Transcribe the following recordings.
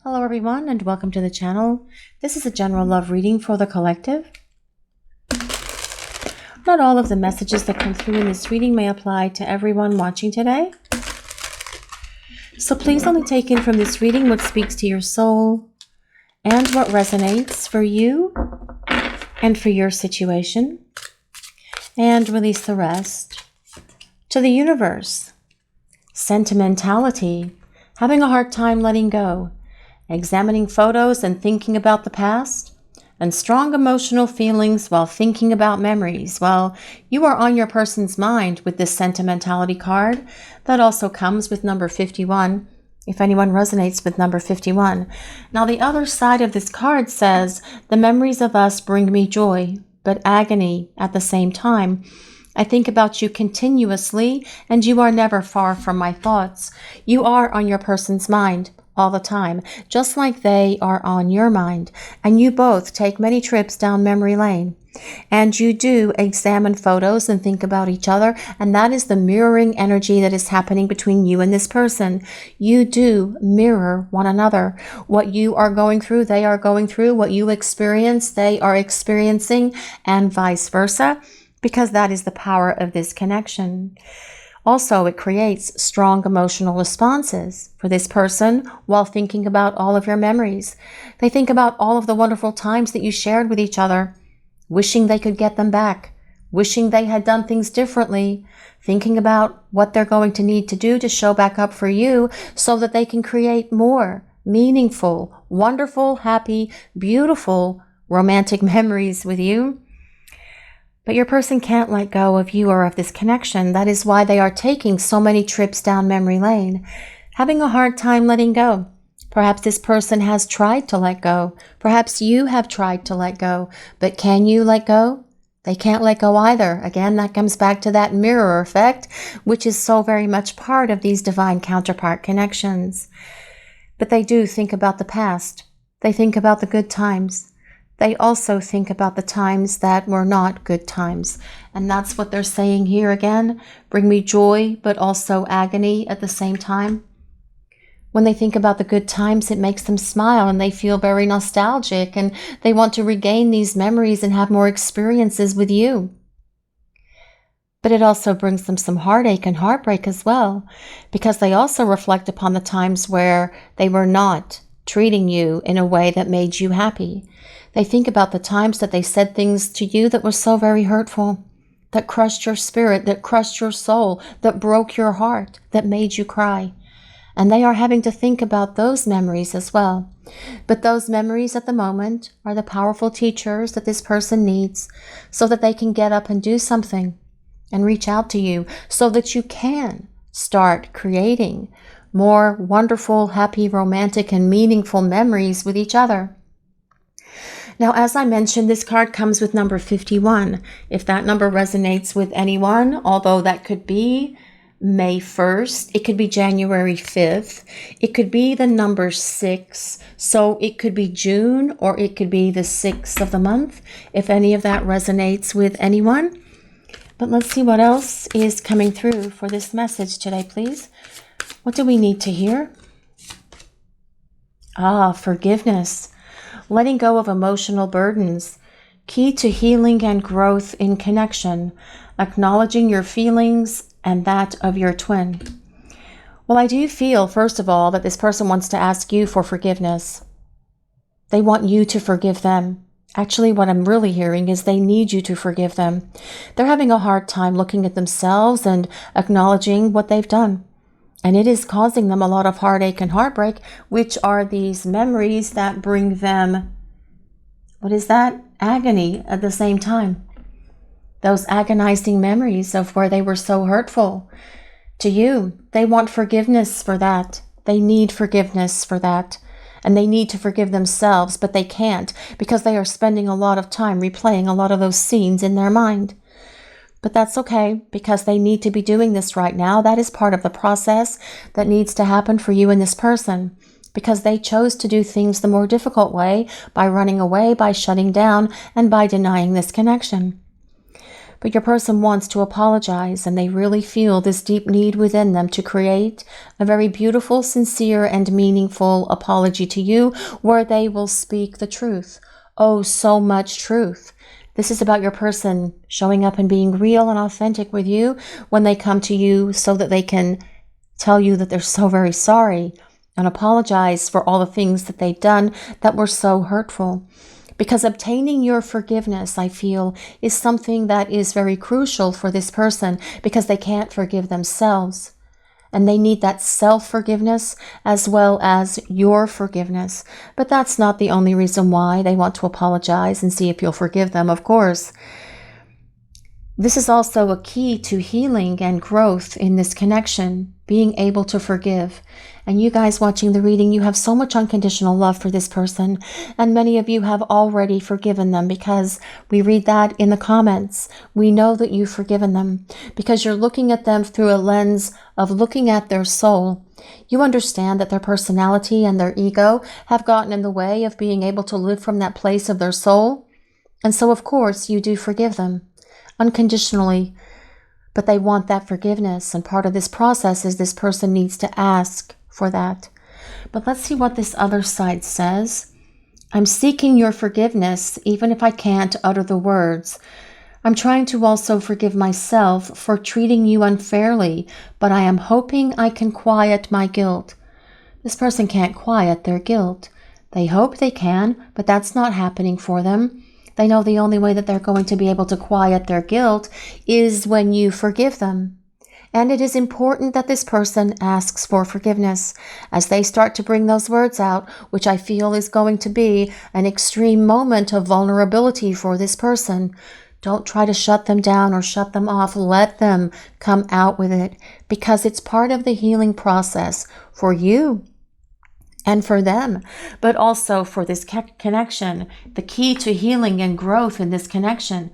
Hello everyone and welcome to the channel. This is a general love reading for the collective. Not all of the messages that come through in this reading may apply to everyone watching today. So please only take in from this reading what speaks to your soul and what resonates for you and for your situation, and release the rest to the universe. Sentimentality, having a hard time letting go, examining photos and thinking about the past, and strong emotional feelings while thinking about memories. Well, you are on your person's mind with this sentimentality card. That also comes with number 51, if anyone resonates with number 51. Now, the other side of this card says, the memories of us bring me joy, but agony at the same time. I think about you continuously, and you are never far from my thoughts. You are on your person's mind all the time, just like they are on your mind. And you both take many trips down memory lane. And you do examine photos and think about each other, and that is the mirroring energy that is happening between you and this person. You do mirror one another. What you are going through, they are going through. What you experience, they are experiencing, and vice versa, because that is the power of this connection. Also, it creates strong emotional responses for this person while thinking about all of your memories. They think about all of the wonderful times that you shared with each other, wishing they could get them back, wishing they had done things differently, thinking about what they're going to need to do to show back up for you so that they can create more meaningful, wonderful, happy, beautiful, romantic memories with you. But your person can't let go of you or of this connection. That is why they are taking so many trips down memory lane, having a hard time letting go. Perhaps this person has tried to let go. Perhaps you have tried to let go. But can you let go? They can't let go either. Again, that comes back to that mirror effect, which is so very much part of these divine counterpart connections. But they do think about the past. They think about the good times. They also think about the times that were not good times. And that's what they're saying here again. Bring me joy, but also agony at the same time. When they think about the good times, it makes them smile and they feel very nostalgic and they want to regain these memories and have more experiences with you. But it also brings them some heartache and heartbreak as well, because they also reflect upon the times where they were not treating you in a way that made you happy. They think about the times that they said things to you that were so very hurtful, that crushed your spirit, that crushed your soul, that broke your heart, that made you cry. And they are having to think about those memories as well. But those memories at the moment are the powerful teachers that this person needs so that they can get up and do something and reach out to you so that you can start creating more wonderful, happy, romantic, and meaningful memories with each other. Now, as I mentioned, this card comes with number 51. If that number resonates with anyone, although that could be May 1st, it could be January 5th, it could be the number 6, so it could be June or it could be the 6th of the month, if any of that resonates with anyone. But let's see what else is coming through for this message today, please. What do we need to hear? Forgiveness. Letting go of emotional burdens. Key to healing and growth in connection. Acknowledging your feelings and that of your twin. Well, I do feel, first of all, that this person wants to ask you for forgiveness. They want you to forgive them. Actually, what I'm really hearing is they need you to forgive them. They're having a hard time looking at themselves and acknowledging what they've done. And it is causing them a lot of heartache and heartbreak, which are these memories that bring them, what is that? Agony at the same time. Those agonizing memories of where they were so hurtful to you. They want forgiveness for that. They need forgiveness for that. And they need to forgive themselves, but they can't because they are spending a lot of time replaying a lot of those scenes in their mind. But that's okay, because they need to be doing this right now. That is part of the process that needs to happen for you and this person, because they chose to do things the more difficult way, by running away, by shutting down, and by denying this connection. But your person wants to apologize, and they really feel this deep need within them to create a very beautiful, sincere, and meaningful apology to you where they will speak the truth. Oh, so much truth. This is about your person showing up and being real and authentic with you when they come to you so that they can tell you that they're so very sorry and apologize for all the things that they've done that were so hurtful. Because obtaining your forgiveness, I feel, is something that is very crucial for this person because they can't forgive themselves. And they need that self-forgiveness as well as your forgiveness. But that's not the only reason why they want to apologize and see if you'll forgive them, of course. This is also a key to healing and growth in this connection, being able to forgive. And you guys watching the reading, you have so much unconditional love for this person. And many of you have already forgiven them because we read that in the comments. We know that you've forgiven them because you're looking at them through a lens of looking at their soul. You understand that their personality and their ego have gotten in the way of being able to live from that place of their soul. And so, of course, you do forgive them unconditionally. But they want that forgiveness, and part of this process is this person needs to ask for that. But let's see what this other side says. I'm seeking your forgiveness, even if I can't utter the words. I'm trying to also forgive myself for treating you unfairly, but I am hoping I can quiet my guilt. This person can't quiet their guilt. They hope they can, but that's not happening for them. They know the only way that they're going to be able to quiet their guilt is when you forgive them. And it is important that this person asks for forgiveness as they start to bring those words out, which I feel is going to be an extreme moment of vulnerability for this person. Don't try to shut them down or shut them off. Let them come out with it because it's part of the healing process for you and for them, but also for this connection, the key to healing and growth in this connection,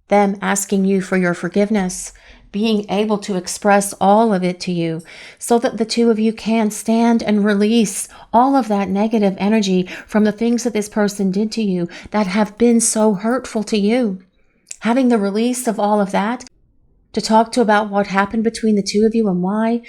them asking you for your forgiveness, being able to express all of it to you so that the two of you can stand and release all of that negative energy from the things that this person did to you that have been so hurtful to you. Having the release of all of that to talk to about what happened between the two of you and why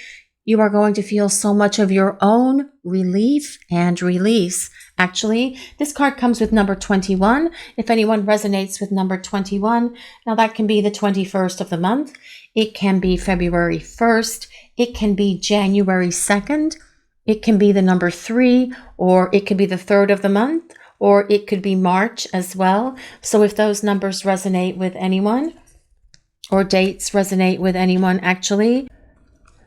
you are going to feel so much of your own relief and release. Actually, this card comes with number 21. If anyone resonates with number 21, now that can be the 21st of the month. It can be February 1st. It can be January 2nd. It can be the number 3, or it could be the 3rd of the month, or it could be March as well. So if those numbers resonate with anyone, or dates resonate with anyone actually.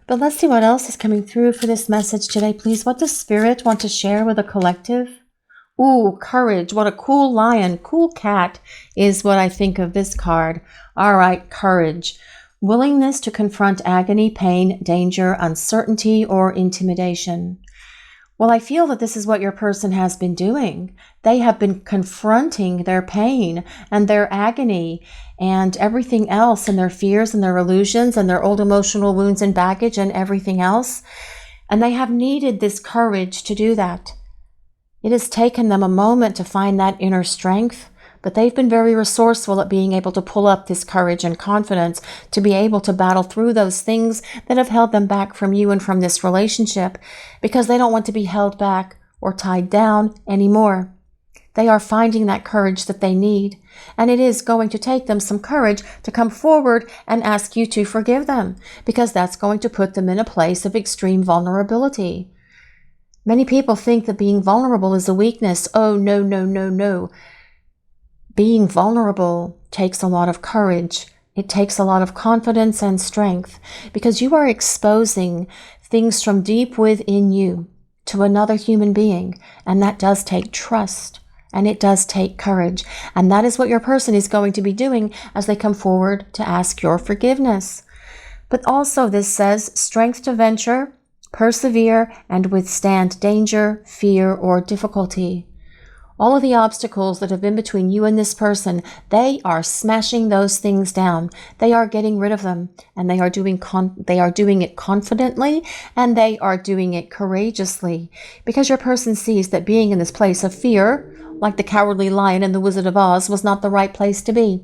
But let's see what else is coming through for this message today, please. What does Spirit want to share with a collective? Ooh, courage. What a cool lion, cool cat is what I think of this card. All right, courage. Willingness to confront agony, pain, danger, uncertainty, or intimidation. Well, I feel that this is what your person has been doing. They have been confronting their pain and their agony and everything else, and their fears and their illusions and their old emotional wounds and baggage and everything else. And they have needed this courage to do that. It has taken them a moment to find that inner strength, but they've been very resourceful at being able to pull up this courage and confidence to be able to battle through those things that have held them back from you and from this relationship, because they don't want to be held back or tied down anymore. They are finding that courage that they need, and it is going to take them some courage to come forward and ask you to forgive them, because that's going to put them in a place of extreme vulnerability. Many people think that being vulnerable is a weakness. Oh, no, no, no, no. Being vulnerable takes a lot of courage. It takes a lot of confidence and strength, because you are exposing things from deep within you to another human being, and that does take trust, and it does take courage, and that is what your person is going to be doing as they come forward to ask your forgiveness. But also this says strength to venture, persevere, and withstand danger, fear, or difficulty. All of the obstacles that have been between you and this person, they are smashing those things down. They are getting rid of them, and they are doing it confidently, and they are doing it courageously, because your person sees that being in this place of fear, like the Cowardly Lion in The Wizard of Oz, was not the right place to be.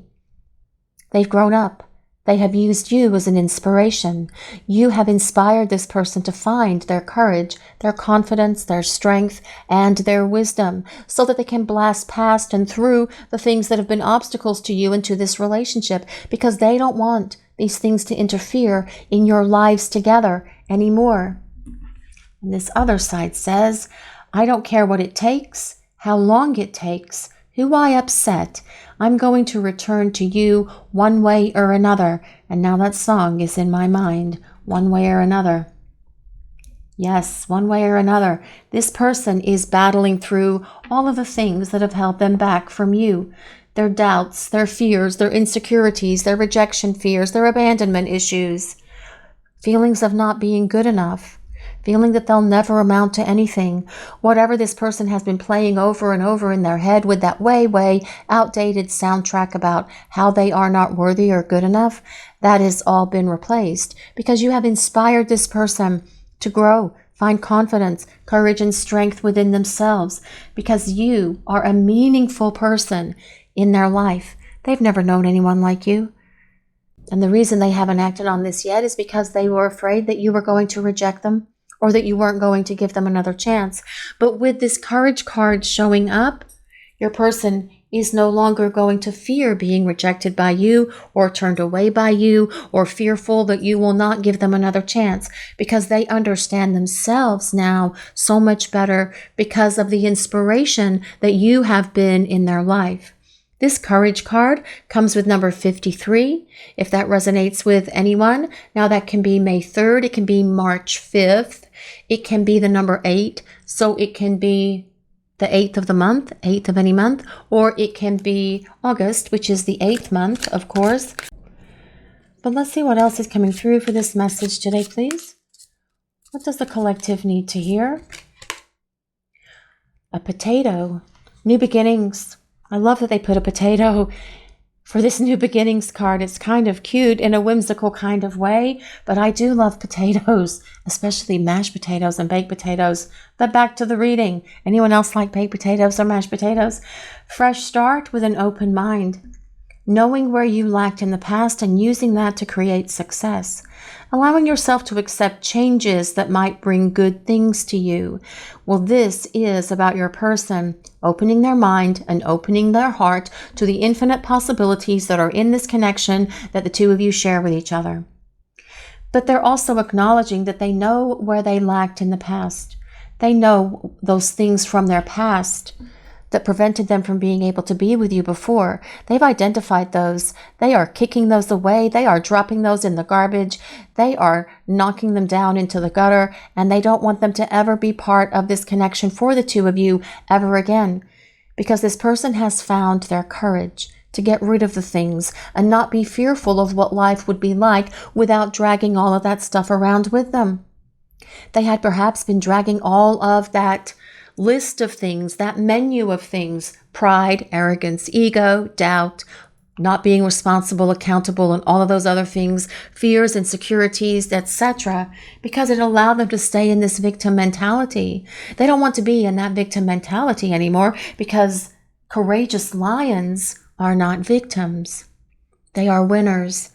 They've grown up. They have used you as an inspiration. You have inspired this person to find their courage, their confidence, their strength, and their wisdom so that they can blast past and through the things that have been obstacles to you into this relationship, because they don't want these things to interfere in your lives together anymore. And this other side says, I don't care what it takes, how long it takes, who I upset, I'm going to return to you one way or another. And now that song is in my mind, one way or another. Yes, one way or another. This person is battling through all of the things that have held them back from you. Their doubts, their fears, their insecurities, their rejection fears, their abandonment issues, feelings of not being good enough, feeling that they'll never amount to anything. Whatever this person has been playing over and over in their head with that way outdated soundtrack about how they are not worthy or good enough, that has all been replaced because you have inspired this person to grow, find confidence, courage, and strength within themselves, because you are a meaningful person in their life. They've never known anyone like you. And the reason they haven't acted on this yet is because they were afraid that you were going to reject them or that you weren't going to give them another chance. But with this courage card showing up, your person is no longer going to fear being rejected by you or turned away by you or fearful that you will not give them another chance, because they understand themselves now so much better because of the inspiration that you have been in their life. This courage card comes with number 53. If that resonates with anyone, now that can be May 3rd, it can be March 5th, it can be the number 8, so it can be the 8th of the month, 8th of any month, or it can be August, which is the 8th month, of course. But let's see what else is coming through for this message today, please. What does the collective need to hear? A potato. New beginnings. I love that they put a potato for this new beginnings card. It's kind of cute in a whimsical kind of way, but I do love potatoes, especially mashed potatoes and baked potatoes. But back to the reading. Anyone else like baked potatoes or mashed potatoes? Fresh start with an open mind. Knowing where you lacked in the past and using that to create success. Allowing yourself to accept changes that might bring good things to you. Well, this is about your person opening their mind and opening their heart to the infinite possibilities that are in this connection that the two of you share with each other. But they're also acknowledging that they know where they lacked in the past. They know those things from their past that prevented them from being able to be with you before. They've identified those. They are kicking those away. They are dropping those in the garbage. They are knocking them down into the gutter, and they don't want them to ever be part of this connection for the two of you ever again, because this person has found their courage to get rid of the things and not be fearful of what life would be like without dragging all of that stuff around with them. They had perhaps been dragging all of that list of things, that menu of things, pride, arrogance, ego, doubt, not being responsible, accountable, and all of those other things, fears, insecurities, etc., because it allowed them to stay in this victim mentality. They don't want to be in that victim mentality anymore, because courageous lions are not victims. They are winners.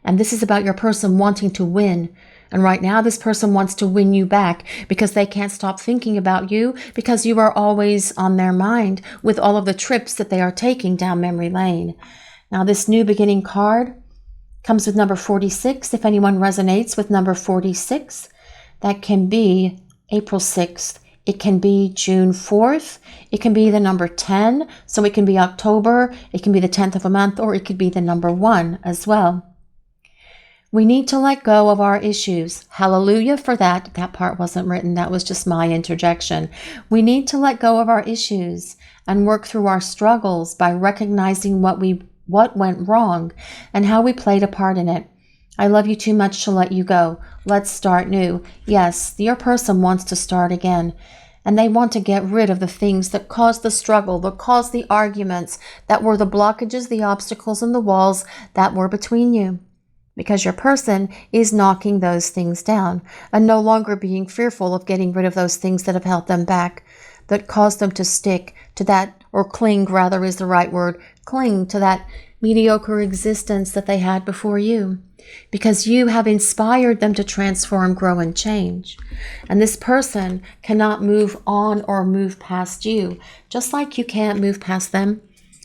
And this is about your person wanting to win. And right now, this person wants to win you back because they can't stop thinking about you, because you are always on their mind with all of the trips that they are taking down memory lane. Now, this new beginning card comes with number 46. If anyone resonates with number 46, that can be April 6th. It can be June 4th. It can be the number 10. So it can be October. It can be the 10th of a month, or it could be the number 1 as well. We need to let go of our issues. Hallelujah for that. That part wasn't written. That was just my interjection. We need to let go of our issues and work through our struggles by recognizing what went wrong and how we played a part in it. I love you too much to let you go. Let's start new. Yes, your person wants to start again. And they want to get rid of the things that caused the struggle, that caused the arguments, that were the blockages, the obstacles, and the walls that were between you. Because your person is knocking those things down and no longer being fearful of getting rid of those things that have held them back, that caused them to stick to that, or cling rather is the right word, cling to that mediocre existence that they had before you, because you have inspired them to transform, grow, and change. And this person cannot move on or move past you, just like you can't move past them.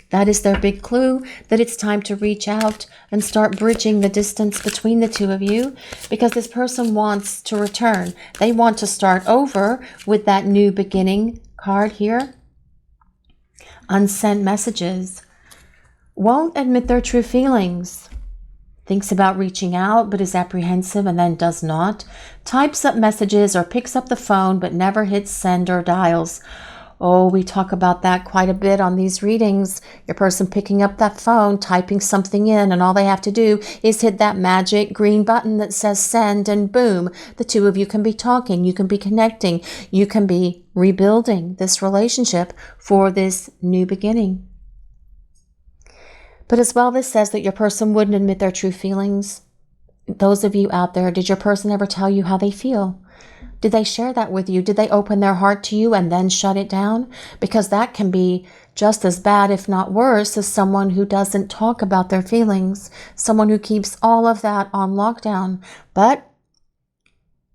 That is their big clue that it's time to reach out and start bridging the distance between the two of you, because this person wants to return. They want to start over with that new beginning card here. Unsent messages. Won't admit their true feelings. Thinks about reaching out but is apprehensive and then does not. Types up messages or picks up the phone but never hits send or dials. Oh, we talk about that quite a bit on these readings. Your person picking up that phone, typing something in, and all they have to do is hit that magic green button that says send, and boom, the two of you can be talking, you can be connecting, you can be rebuilding this relationship for this new beginning. But as well, this says that your person wouldn't admit their true feelings. Those of you out there, did your person ever tell you how they feel? Did they share that with you? Did they open their heart to you and then shut it down? Because that can be just as bad, if not worse, as someone who doesn't talk about their feelings, someone who keeps all of that on lockdown. But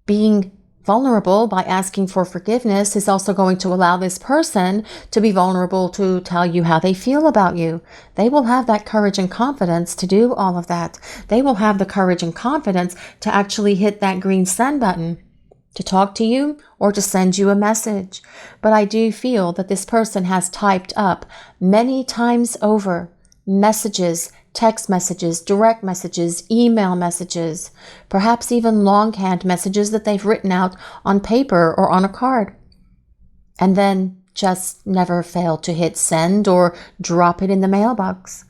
being vulnerable by asking for forgiveness is also going to allow this person to be vulnerable to tell you how they feel about you. They will have that courage and confidence to do all of that. They will have the courage and confidence to actually hit that green send button, to talk to you or to send you a message. But I do feel that this person has typed up many times over messages, text messages, direct messages, email messages, perhaps even longhand messages that they've written out on paper or on a card, and then just never failed to hit send or drop it in the mailbox.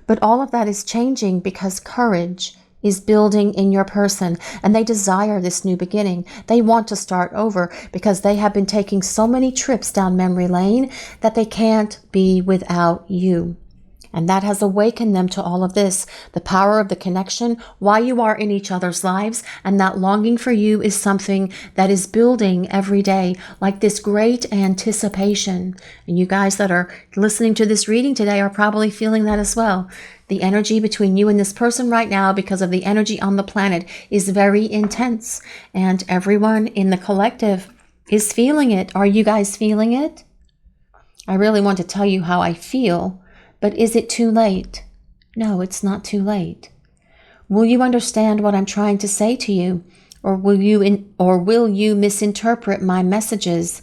But all of that is changing because courage is building in your person, and they desire this new beginning. They want to start over because they have been taking so many trips down memory lane that they can't be without you. And that has awakened them to all of this, the power of the connection, why you are in each other's lives, and that longing for you is something that is building every day, like this great anticipation. And you guys that are listening to this reading today are probably feeling that as well. The energy between you and this person right now, because of the energy on the planet, is very intense. And everyone in the collective is feeling it. Are you guys feeling it? I really want to tell you how I feel. But is it too late? No, it's not too late. Will you understand what I'm trying to say to you? Or will you misinterpret my messages?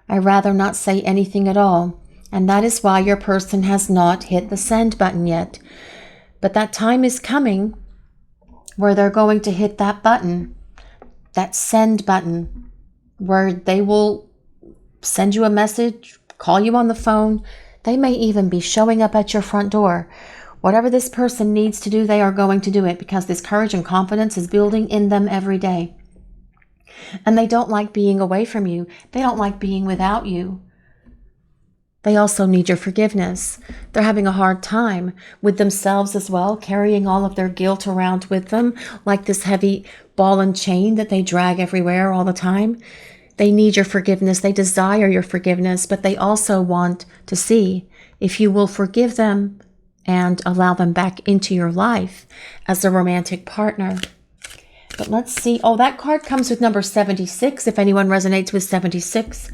I'd rather not say anything at all. And that is why your person has not hit the send button yet. But that time is coming where they're going to hit that button, that send button, where they will send you a message, call you on the phone. They may even be showing up at your front door. Whatever this person needs to do, they are going to do it because this courage and confidence is building in them every day. And they don't like being away from you. They don't like being without you. They also need your forgiveness. They're having a hard time with themselves as well, carrying all of their guilt around with them, like this heavy ball and chain that they drag everywhere all the time. They need your forgiveness. They desire your forgiveness, but they also want to see if you will forgive them and allow them back into your life as a romantic partner. But let's see. Oh, that card comes with number 76, if anyone resonates with 76.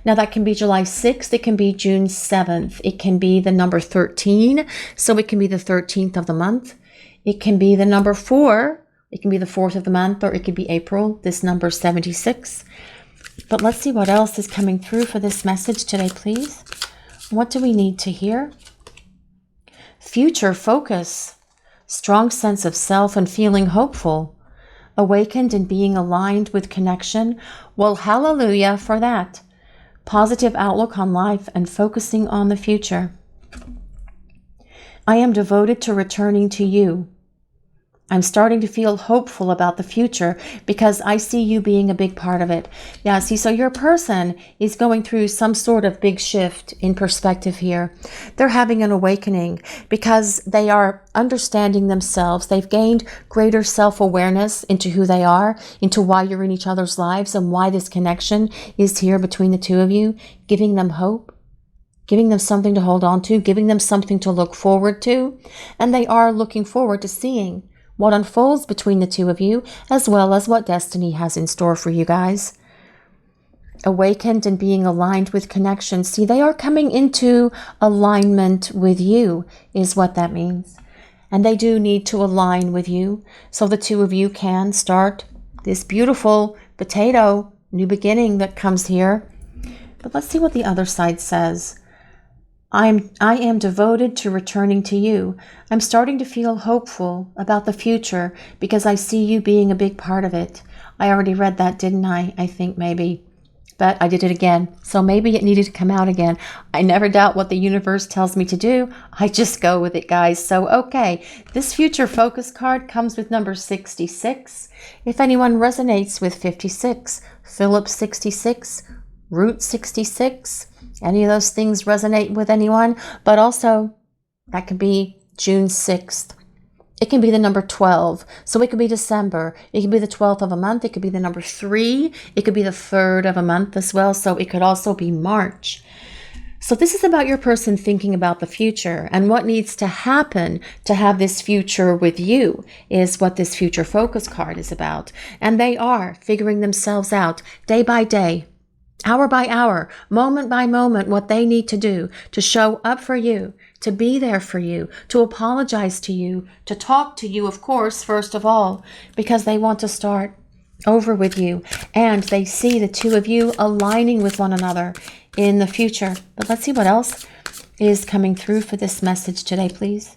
Now, that can be July 6th. It can be June 7th. It can be the number 13, so it can be the 13th of the month. It can be the number 4. It can be the 4th of the month, or it could be April, this number 76. But let's see what else is coming through for this message today, please. What do we need to hear? Future focus, strong sense of self and feeling hopeful, awakened and being aligned with connection. Well, hallelujah for that. Positive outlook on life and focusing on the future. I am devoted to returning to you. I'm starting to feel hopeful about the future because I see you being a big part of it. Yeah, see, so your person is going through some sort of big shift in perspective here. They're having an awakening because they are understanding themselves. They've gained greater self-awareness into who they are, into why you're in each other's lives, and why this connection is here between the two of you, giving them hope. giving them something to hold on to, giving them something to look forward to. And they are looking forward to seeing what unfolds between the two of you, as well as what destiny has in store for you guys. Awakened and being aligned with connection. See, they are coming into alignment with you, is what that means. And they do need to align with you so the two of you can start this beautiful potato new beginning that comes here. But let's see what the other side says. I am devoted to returning to you. I'm starting to feel hopeful about the future because I see you being a big part of it. I already read that, didn't I? I think maybe. But I did it again. So maybe it needed to come out again. I never doubt what the universe tells me to do. I just go with it, guys. So, okay. This future focus card comes with number 66. If anyone resonates with 56, Philip 66, Root 66, any of those things resonate with anyone, but also that could be June 6th. It can be the number 12. So it could be December. It could be the 12th of a month. It could be the number 3. It could be the 3rd of a month as well. So it could also be March. So this is about your person thinking about the future, and what needs to happen to have this future with you is what this future focus card is about. And they are figuring themselves out day by day, hour by hour, moment by moment, what they need to do to show up for you, to be there for you, to apologize to you, to talk to you, of course, first of all, because they want to start over with you. And they see the two of you aligning with one another in the future. But let's see what else is coming through for this message today, please.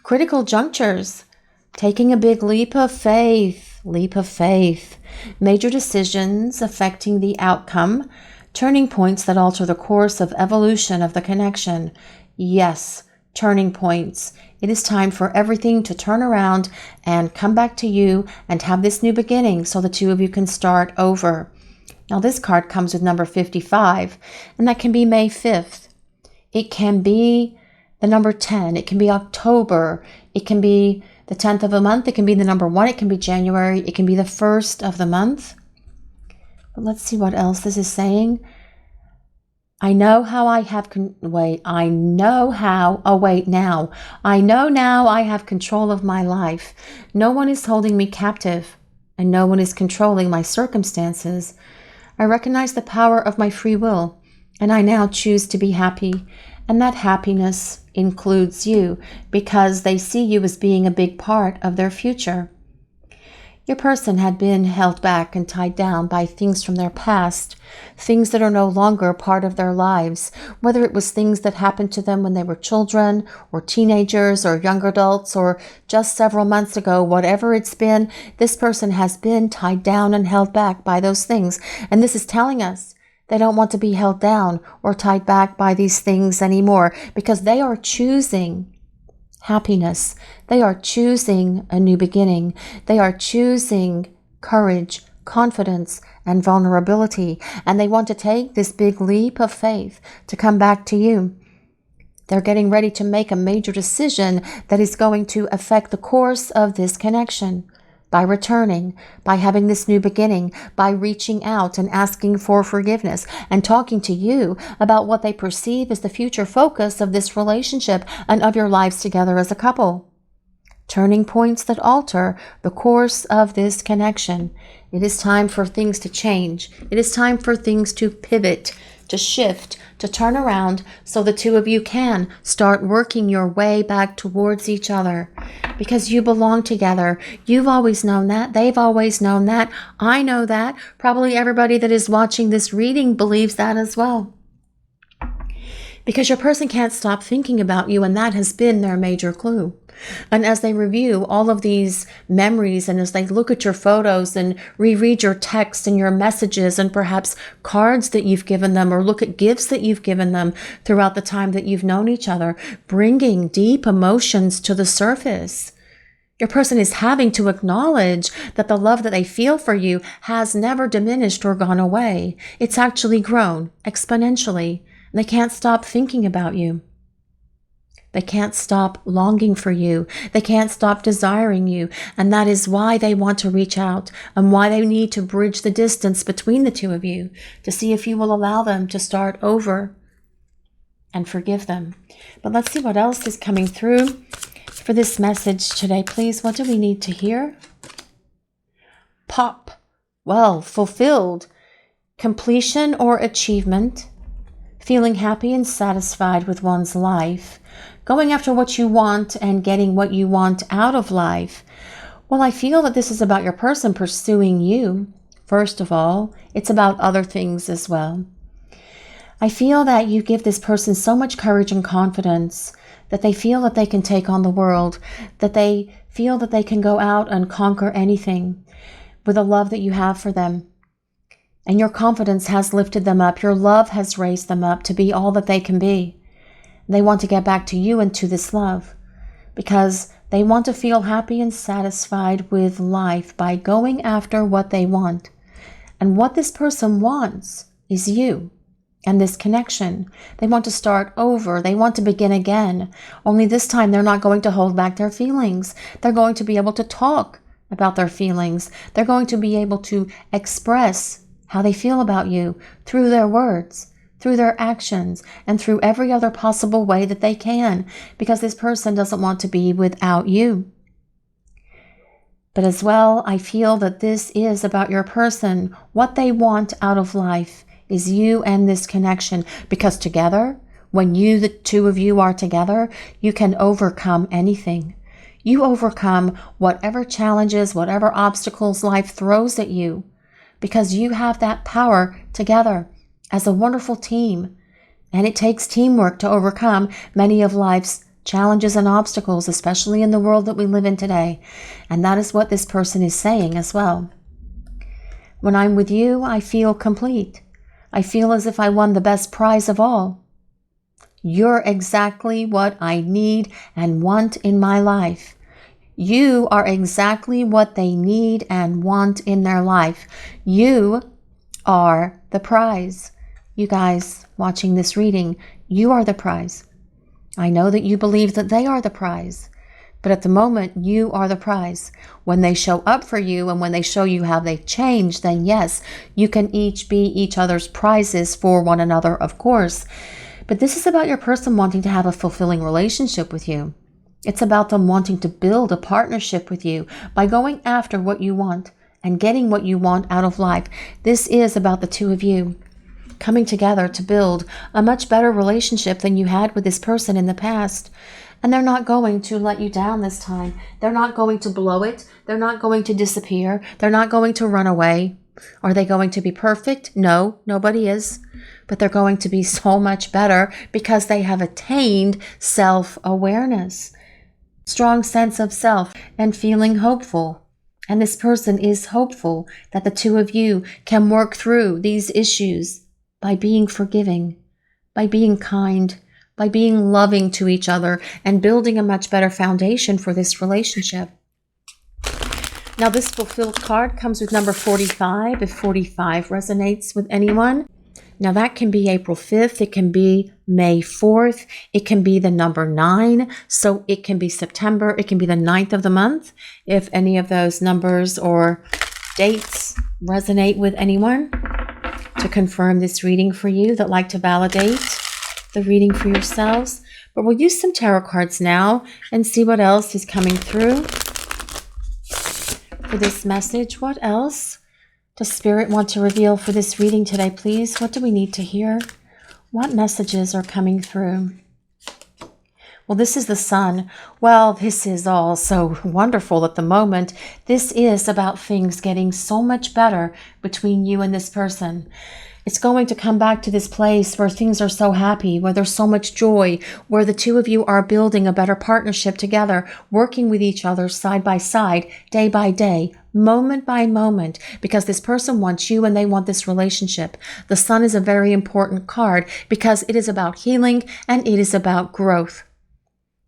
Critical junctures, taking a big leap of faith. Leap of faith. Major decisions affecting the outcome. Turning points that alter the course of evolution of the connection. Yes, turning points. It is time for everything to turn around and come back to you and have this new beginning so the two of you can start over. Now this card comes with number 55, and that can be May 5th. It can be the number 10. It can be October. It can be the 10th of a month. It can be the number 1. It can be January. It can be the 1st of the month. But let's see what else this is saying. I know now I have control of my life. No one is holding me captive, and no one is controlling my circumstances. I recognize the power of my free will, and I now choose to be happy. And that happiness includes you because they see you as being a big part of their future. Your person had been held back and tied down by things from their past, things that are no longer part of their lives, whether it was things that happened to them when they were children or teenagers or young adults or just several months ago, whatever it's been, this person has been tied down and held back by those things. And this is telling us they don't want to be held down or tied back by these things anymore because they are choosing happiness. They are choosing a new beginning. They are choosing courage, confidence, and vulnerability. And they want to take this big leap of faith to come back to you. They're getting ready to make a major decision that is going to affect the course of this connection. By returning, by having this new beginning, by reaching out and asking for forgiveness and talking to you about what they perceive as the future focus of this relationship and of your lives together as a couple. Turning points that alter the course of this connection. It is time for things to change. It is time for things to pivot, to shift, to turn around so the two of you can start working your way back towards each other because you belong together. You've always known that. They've always known that. I know that. Probably everybody that is watching this reading believes that as well. Because your person can't stop thinking about you, and that has been their major clue. And as they review all of these memories, and as they look at your photos and reread your texts and your messages and perhaps cards that you've given them, or look at gifts that you've given them throughout the time that you've known each other, bringing deep emotions to the surface. Your person is having to acknowledge that the love that they feel for you has never diminished or gone away. It's actually grown exponentially. They can't stop thinking about you. They can't stop longing for you. They can't stop desiring you. And that is why they want to reach out and why they need to bridge the distance between the two of you to see if you will allow them to start over. and forgive them. But let's see what else is coming through for this message today, please. What do we need to hear? Pop. Well, fulfilled. Completion or achievement. Feeling happy and satisfied with one's life. Going after what you want and getting what you want out of life. Well, I feel that this is about your person pursuing you. First of all, it's about other things as well. I feel that you give this person so much courage and confidence that they feel that they can take on the world, that they feel that they can go out and conquer anything with the love that you have for them. And your confidence has lifted them up. Your love has raised them up to be all that they can be. They want to get back to you and to this love because they want to feel happy and satisfied with life by going after what they want. And what this person wants is you and this connection. They want to start over. They want to begin again. Only this time they're not going to hold back their feelings. They're going to be able to talk about their feelings. They're going to be able to express how they feel about you through their words, through their actions, and through every other possible way that they can, because this person doesn't want to be without you. But as well, I feel that this is about your person. What they want out of life is you and this connection, because together, when the two of you are together, you can overcome anything. You overcome whatever challenges, whatever obstacles life throws at you, because you have that power together as a wonderful team. And it takes teamwork to overcome many of life's challenges and obstacles, especially in the world that we live in today. And that is what this person is saying as well. When I'm with you, I feel complete. I feel as if I won the best prize of all. You're exactly what I need and want in my life. You are exactly what they need and want in their life. You are the prize. You guys watching this reading, you are the prize. I know that you believe that they are the prize, but at the moment, you are the prize. When they show up for you and when they show you how they've changed, then yes, you can each be each other's prizes for one another, of course. But this is about your person wanting to have a fulfilling relationship with you. It's about them wanting to build a partnership with you by going after what you want and getting what you want out of life. This is about the two of you coming together to build a much better relationship than you had with this person in the past. And they're not going to let you down this time. They're not going to blow it. They're not going to disappear. They're not going to run away. Are they going to be perfect? No, nobody is. But they're going to be so much better because they have attained self-awareness, strong sense of self, and feeling hopeful. And this person is hopeful that the two of you can work through these issues by being forgiving, by being kind, by being loving to each other, and building a much better foundation for this relationship. Now, this fulfilled card comes with number 45, if 45 resonates with anyone. Now, that can be April 5th, it can be May 4th, it can be the number 9, so it can be September, it can be the 9th of the month, if any of those numbers or dates resonate with anyone. To confirm this reading for you that like to validate the reading for yourselves. But we'll use some tarot cards now and see what else is coming through for this message. What else does Spirit want to reveal for this reading today, please? What do we need to hear? What messages are coming through? Well, this is the Sun. Well, this is all so wonderful at the moment. This is about things getting so much better between you and this person. It's going to come back to this place where things are so happy, where there's so much joy, where the two of you are building a better partnership together, working with each other side by side, day by day, moment by moment, because this person wants you and they want this relationship. The Sun is a very important card because it is about healing and it is about growth.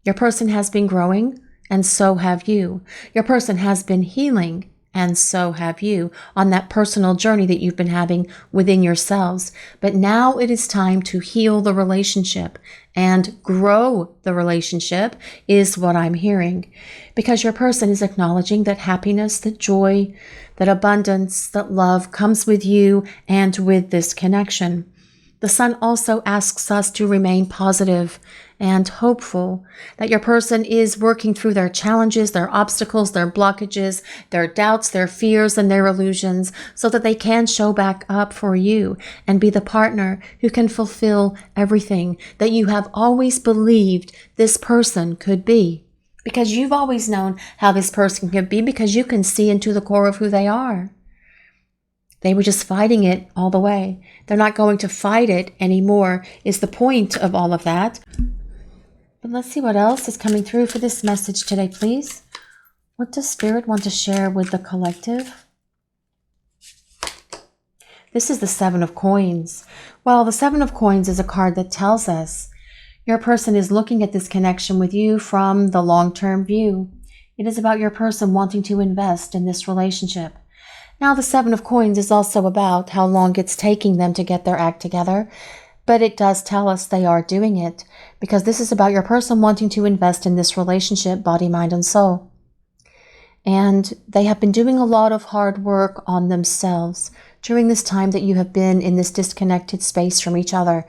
Your person has been growing, and so have you. Your person has been healing, and so have you, on that personal journey that you've been having within yourselves. But now it is time to heal the relationship and grow the relationship, is what I'm hearing. Because your person is acknowledging that happiness, that joy, that abundance, that love comes with you and with this connection. The Sun also asks us to remain positive and hopeful, that your person is working through their challenges, their obstacles, their blockages, their doubts, their fears, and their illusions, so that they can show back up for you and be the partner who can fulfill everything that you have always believed this person could be. Because you've always known how this person could be, because you can see into the core of who they are. They were just fighting it all the way. They're not going to fight it anymore, is the point of all of that. But let's see what else is coming through for this message today, please. What does Spirit want to share with the collective? This is the Seven of Coins. Well, the Seven of Coins is a card that tells us your person is looking at this connection with you from the long-term view. It is about your person wanting to invest in this relationship. Now, the Seven of Coins is also about how long it's taking them to get their act together, but it does tell us they are doing it, because this is about your person wanting to invest in this relationship, body, mind, and soul. And they have been doing a lot of hard work on themselves during this time that you have been in this disconnected space from each other.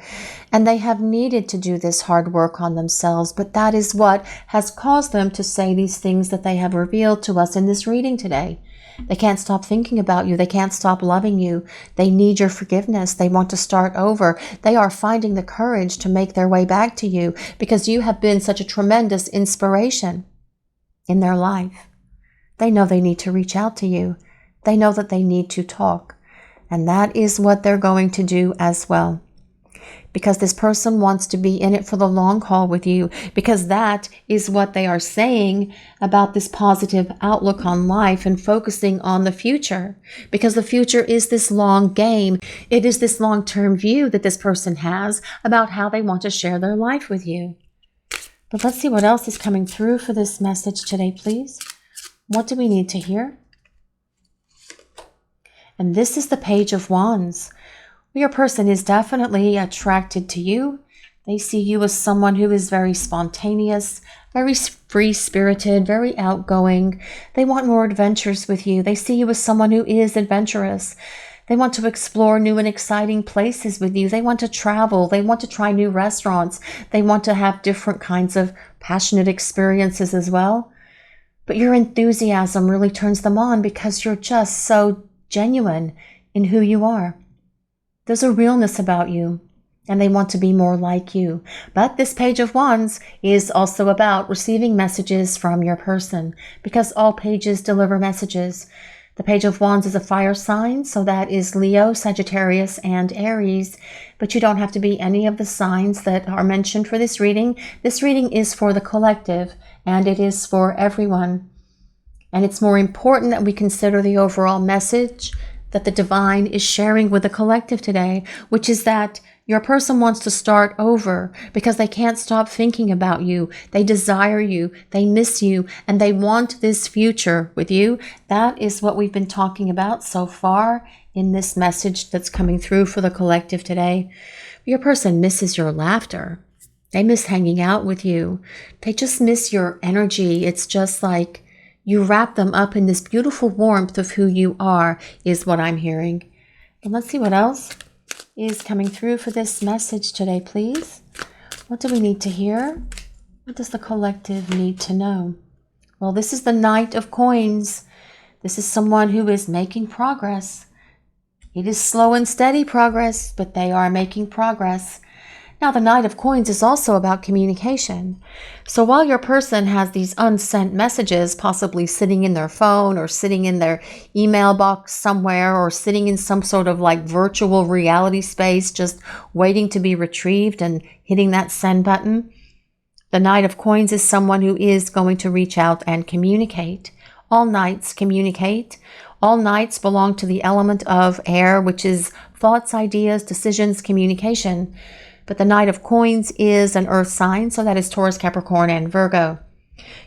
And they have needed to do this hard work on themselves, but that is what has caused them to say these things that they have revealed to us in this reading today. They can't stop thinking about you. They can't stop loving you. They need your forgiveness. They want to start over. They are finding the courage to make their way back to you because you have been such a tremendous inspiration in their life. They know they need to reach out to you. They know that they need to talk. And that is what they're going to do as well. Because this person wants to be in it for the long haul with you, because that is what they are saying about this positive outlook on life and focusing on the future. Because the future is this long game. It is this long-term view that this person has about how they want to share their life with you. But let's see what else is coming through for this message today, please. What do we need to hear? And this is the Page of Wands. Your person is definitely attracted to you. They see you as someone who is very spontaneous, very free-spirited, very outgoing. They want more adventures with you. They see you as someone who is adventurous. They want to explore new and exciting places with you. They want to travel. They want to try new restaurants. They want to have different kinds of passionate experiences as well. But your enthusiasm really turns them on because you're just so genuine in who you are. There's a realness about you, and they want to be more like you. But this Page of Wands is also about receiving messages from your person, because all pages deliver messages. The Page of Wands is a fire sign, so that is Leo, Sagittarius, and Aries. But you don't have to be any of the signs that are mentioned for this reading. This reading is for the collective, and it is for everyone. And it's more important that we consider the overall message that the divine is sharing with the collective today, which is that your person wants to start over because they can't stop thinking about you. They desire you, they miss you, and they want this future with you. That is what we've been talking about so far in this message that's coming through for the collective today. Your person misses your laughter. They miss hanging out with you. They just miss your energy. It's just like you wrap them up in this beautiful warmth of who you are, is what I'm hearing. And let's see what else is coming through for this message today, please. What do we need to hear? What does the collective need to know? Well, this is the Knight of Coins. This is someone who is making progress. It is slow and steady progress, but they are making progress. Now, the Knight of Coins is also about communication. So while your person has these unsent messages possibly sitting in their phone or sitting in their email box somewhere or sitting in some sort of like virtual reality space just waiting to be retrieved and hitting that send button, the Knight of Coins is someone who is going to reach out and communicate. All knights communicate. All knights belong to the element of air, which is thoughts, ideas, decisions, communication. But the Knight of Coins is an earth sign, so that is Taurus, Capricorn, and Virgo.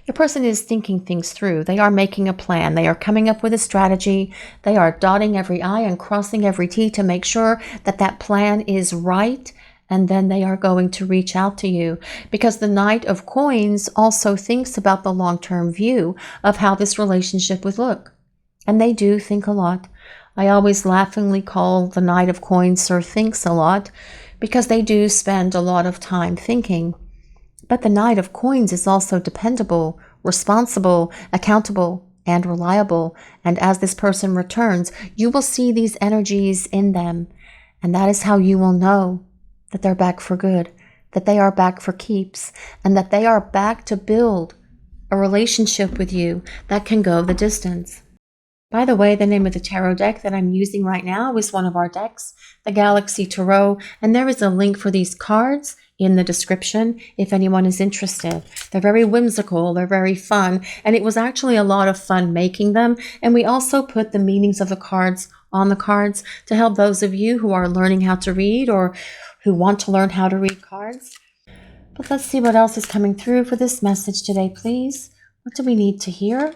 Your person is thinking things through. They are making a plan. They are coming up with a strategy. They are dotting every I and crossing every T to make sure that that plan is right, and then they are going to reach out to you. Because the Knight of Coins also thinks about the long-term view of how this relationship would look. And they do think a lot. I always laughingly call the Knight of Coins Sir Thinks a Lot, because they do spend a lot of time thinking. But the Knight of Coins is also dependable, responsible, accountable, and reliable. And as this person returns, you will see these energies in them. And that is how you will know that they're back for good, that they are back for keeps, and that they are back to build a relationship with you that can go the distance. By the way, the name of the tarot deck that I'm using right now is one of our decks, the Galaxy Tarot, and there is a link for these cards in the description if anyone is interested. They're very whimsical, they're very fun, and it was actually a lot of fun making them. And we also put the meanings of the cards on the cards to help those of you who are learning how to read or who want to learn how to read cards. But let's see what else is coming through for this message today, please. What do we need to hear?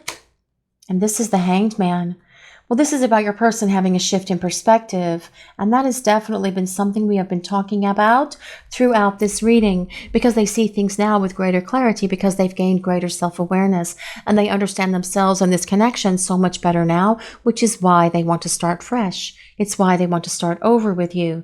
And this is the Hanged Man. Well, this is about your person having a shift in perspective, and that has definitely been something we have been talking about throughout this reading, because they see things now with greater clarity, because they've gained greater self-awareness, and they understand themselves and this connection so much better now, which is why they want to start fresh. It's why they want to start over with you.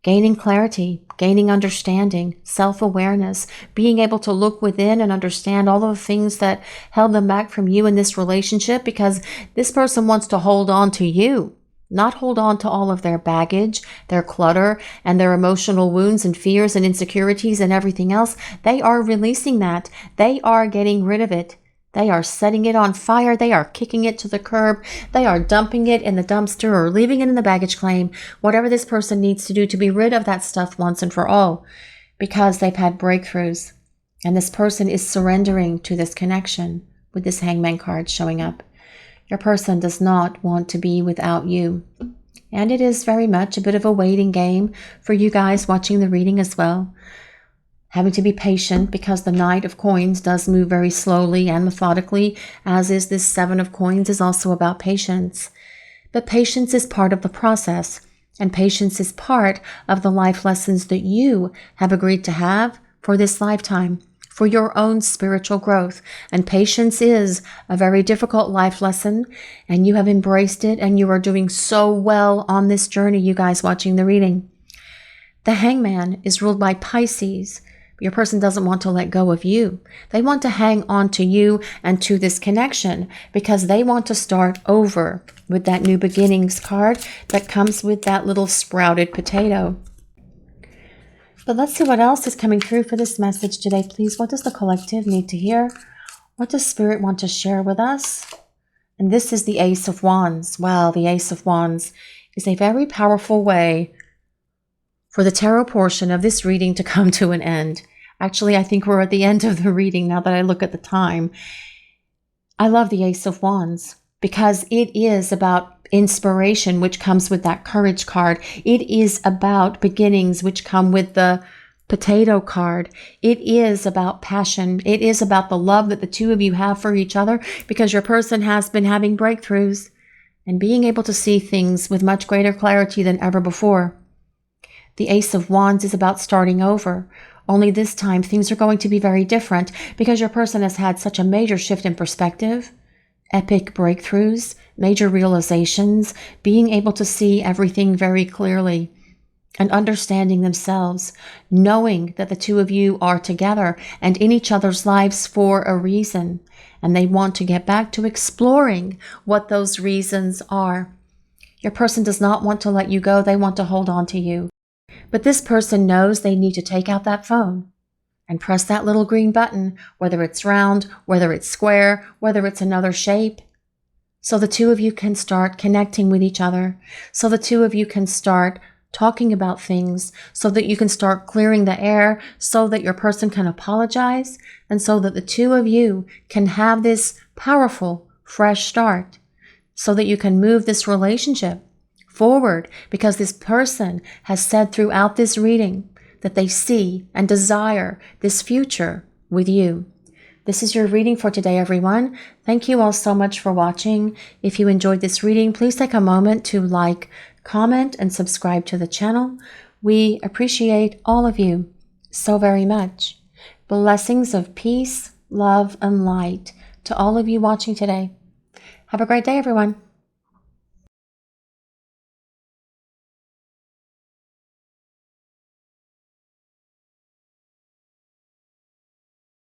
Gaining clarity, gaining understanding, self-awareness, being able to look within and understand all of the things that held them back from you in this relationship, because this person wants to hold on to you, not hold on to all of their baggage, their clutter, and their emotional wounds and fears and insecurities and everything else. They are releasing that. They are getting rid of it. They are setting it on fire. They are kicking it to the curb. They are dumping it in the dumpster or leaving it in the baggage claim. Whatever this person needs to do to be rid of that stuff once and for all, because they've had breakthroughs. And this person is surrendering to this connection with this Hangman card showing up. Your person does not want to be without you. And it is very much a bit of a waiting game for you guys watching the reading as well. Having to be patient, because the Knight of Coins does move very slowly and methodically, as is this Seven of Coins is also about patience. But patience is part of the process, and patience is part of the life lessons that you have agreed to have for this lifetime, for your own spiritual growth. And patience is a very difficult life lesson, and you have embraced it, and you are doing so well on this journey, you guys watching the reading. The Hangman is ruled by Pisces. Your person doesn't want to let go of you. They want to hang on to you and to this connection, because they want to start over with that new beginnings card that comes with that little sprouted potato. But let's see what else is coming through for this message today, please. What does the collective need to hear? What does Spirit want to share with us? And this is the Ace of Wands. Well, the Ace of Wands is a very powerful way for the tarot portion of this reading to come to an end. Actually, I think we're at the end of the reading now that I look at the time. I love the Ace of Wands because it is about inspiration, which comes with that Courage card. It is about beginnings, which come with the Potato card. It is about passion. It is about the love that the two of you have for each other, because your person has been having breakthroughs and being able to see things with much greater clarity than ever before. The Ace of Wands is about starting over. Only this time things are going to be very different, because your person has had such a major shift in perspective, epic breakthroughs, major realizations, being able to see everything very clearly and understanding themselves, knowing that the two of you are together and in each other's lives for a reason, and they want to get back to exploring what those reasons are. Your person does not want to let you go. They want to hold on to you. But this person knows they need to take out that phone and press that little green button, whether it's round, whether it's square, whether it's another shape, so the two of you can start connecting with each other, so the two of you can start talking about things, so that you can start clearing the air, so that your person can apologize, and so that the two of you can have this powerful, fresh start, so that you can move this relationship forward, because this person has said throughout this reading that they see and desire this future with you. This is your reading for today, everyone. Thank you all so much for watching. If you enjoyed this reading, please take a moment to like, comment, and subscribe to the channel. We appreciate all of you so very much. Blessings of peace, love, and light to all of you watching today. Have a great day, everyone.